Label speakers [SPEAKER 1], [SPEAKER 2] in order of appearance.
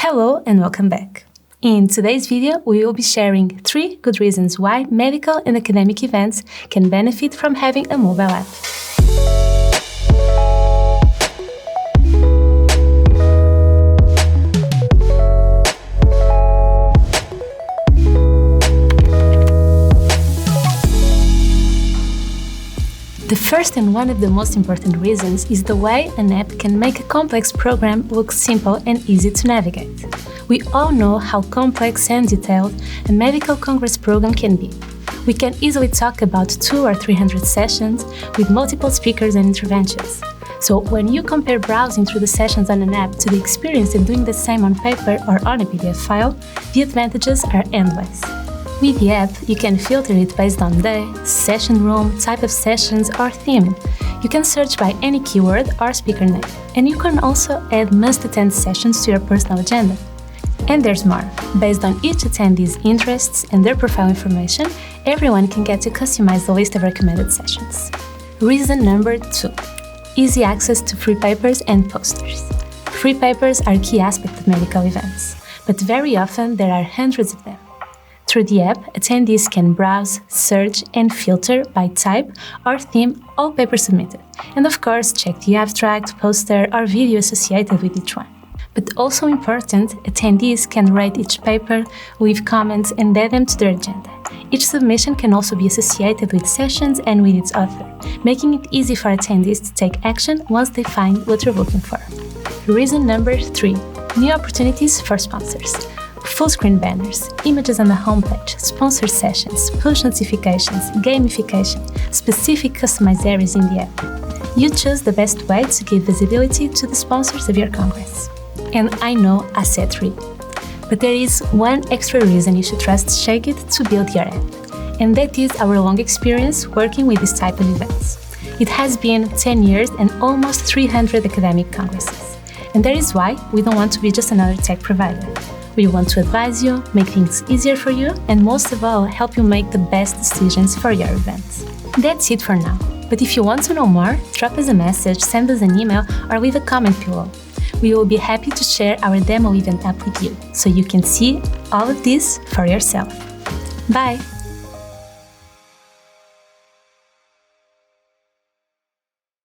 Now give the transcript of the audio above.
[SPEAKER 1] Hello and welcome back. In today's video, we will be sharing 3 good reasons why medical and academic events can benefit from having a mobile app. The first and one of the most important reasons is the way an app can make a complex program look simple and easy to navigate. We all know how complex and detailed a medical congress program can be. We can easily talk about 200 or 300 sessions with multiple speakers and interventions. So when you compare browsing through the sessions on an app to the experience of doing the same on paper or on a PDF file, the advantages are endless. With the app, you can filter it based on day, session room, type of sessions, or theme. You can search by any keyword or speaker name, and you can also add must-attend sessions to your personal agenda. And there's more. Based on each attendee's interests and their profile information, everyone can get to customize the list of recommended sessions. Reason number 2. Easy access to free papers and posters. Free papers are a key aspect of medical events, but very often there are hundreds of them. Through the app, attendees can browse, search, and filter by type or theme all papers submitted, and of course check the abstract, poster, or video associated with each one. But also important, attendees can rate each paper, leave comments, and add them to their agenda. Each submission can also be associated with sessions and with its author, making it easy for attendees to take action once they find what they're looking for. Reason number 3. New opportunities for sponsors. Full-screen banners, images on the homepage, sponsored sessions, push notifications, gamification, specific customized areas in the app. You choose the best way to give visibility to the sponsors of your congress. And I know I said 3, but there is one extra reason you should trust Shakeit to build your app, and that is our long experience working with this type of events. It has been 10 years and almost 300 academic congresses, and that is why we don't want to be just another tech provider. We want to advise you, make things easier for you, and most of all, help you make the best decisions for your events. That's it for now. But if you want to know more, drop us a message, send us an email, or leave a comment below. We will be happy to share our demo event app with you, so you can see all of this for yourself. Bye!